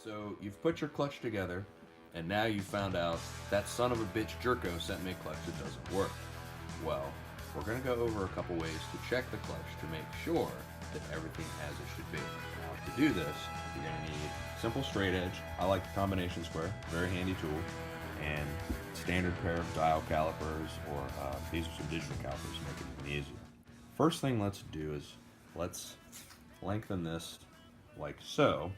So you've put your clutch together, and now you found out that son of a bitch Jerko sent me a clutch that doesn't work. Well, we're going to go over a couple ways to check the clutch to make sure that everything as it should be. Now, to do this, you're going to need simple straight edge. I like the combination square, very handy tool, and standard pair of dial calipers, or these are some digital calipers to make it even easier. First thing let's do is let's lengthen this like so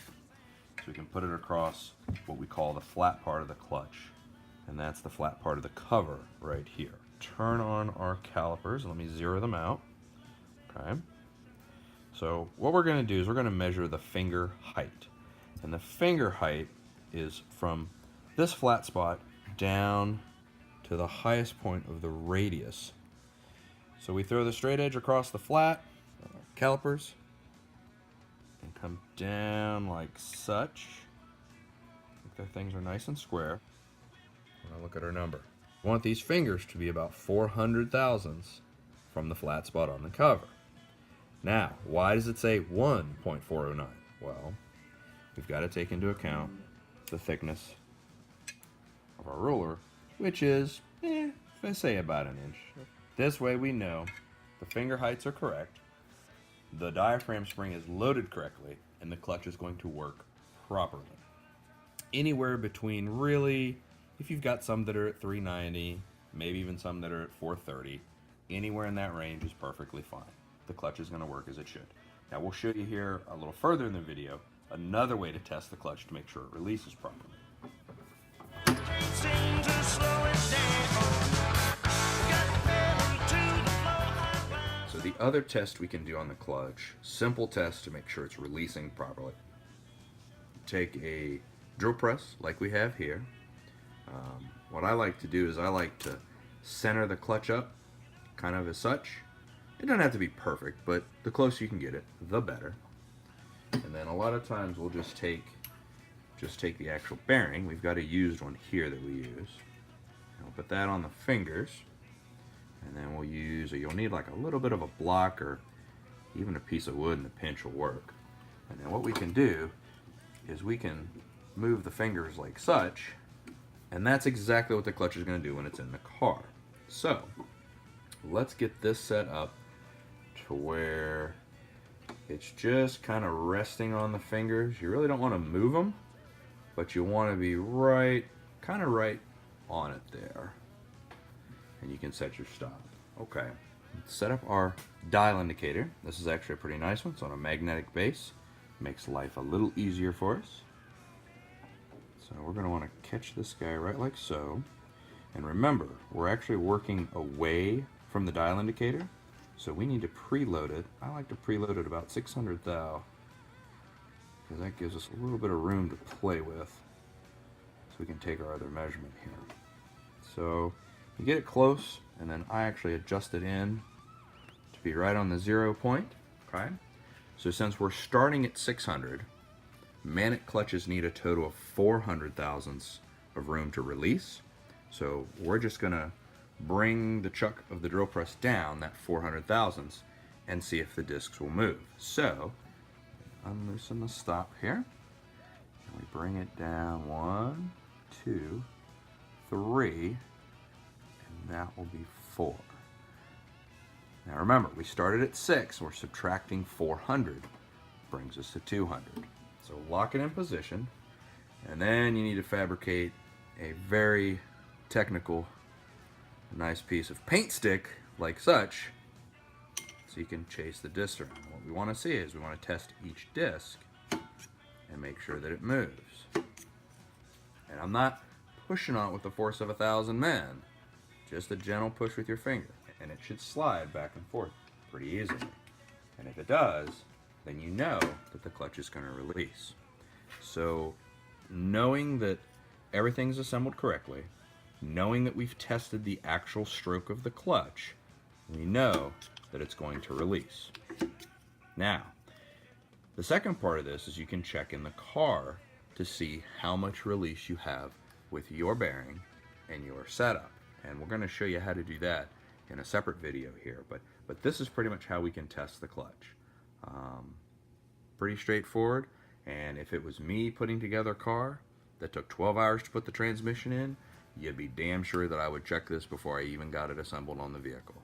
we can put it across what we call the flat part of the clutch, and that's the flat part of the cover right here. Turn on our calipers, let me zero them out. Okay, so what we're going to do is we're going to measure the finger height, and the finger height is from this flat spot down to the highest point of the radius. So we throw the straight edge across the flat calipers and come down like such. Look, their things are nice and square. Now look at our number. We want these fingers to be about 400 thousandths from the flat spot on the cover. Now, why does it say 1.409? Well, we've got to take into account the thickness of our ruler, which is, let's say about an inch. This way we know the finger heights are correct, the diaphragm spring is loaded correctly, and the clutch is going to work properly. Anywhere between, really, if you've got some that are at 390, maybe even some that are at 430, anywhere in that range is perfectly fine. The clutch is going to work as it should. Now we'll show you here a little further in the video another way to test the clutch to make sure it releases properly. So the other test we can do on the clutch, simple test to make sure it's releasing properly. Take a drill press like we have here. What I like to do is I like to center the clutch up kind of as such. It doesn't have to be perfect, but the closer you can get it, the better. And then a lot of times we'll just take the actual bearing. We've got a used one here that we use. I'll put that on the fingers, and then you'll need like a little bit of a block or even a piece of wood, and the pinch will work. And then what we can do is we can move the fingers like such, and that's exactly what the clutch is going to do when it's in the car. So let's get this set up to where it's just kind of resting on the fingers. You really don't want to move them, but you want to be kind of right on it there. And you can set your stop. Okay, let's set up our dial indicator. This is actually a pretty nice one. It's on a magnetic base. Makes life a little easier for us. So we're going to want to catch this guy right like so. And remember, we're actually working away from the dial indicator, so we need to preload it. I like to preload it about 600 thou, because that gives us a little bit of room to play with, so we can take our other measurement here. So you get it close, and then I actually adjust it in to be right on the 0 point. Okay. So since we're starting at 600, Mantic clutches need a total of 400 thousandths of room to release. So we're just gonna bring the chuck of the drill press down that 400 thousandths and see if the discs will move. So unloosen the stop here, and we bring it down 1, 2, 3, and that will be 4. Now remember, we started at 6, we're subtracting 400, brings us to 200. So lock it in position, and then you need to fabricate a very technical, nice piece of paint stick like such, so you can chase the disc around. What we want to see is we want to test each disc and make sure that it moves. And I'm not pushing on it with the force of 1,000 men, just a gentle push with your finger, and it should slide back and forth pretty easily. And if it does, then you know that the clutch is going to release. So knowing that everything's assembled correctly, knowing that we've tested the actual stroke of the clutch, we know that it's going to release. Now, the second part of this is you can check in the car to see how much release you have with your bearing and your setup. And we're going to show you how to do that in a separate video here, but this is pretty much how we can test the clutch. Pretty straightforward, And if it was me putting together a car that took 12 hours to put the transmission in, you'd be damn sure that I would check this before I even got it assembled on the vehicle.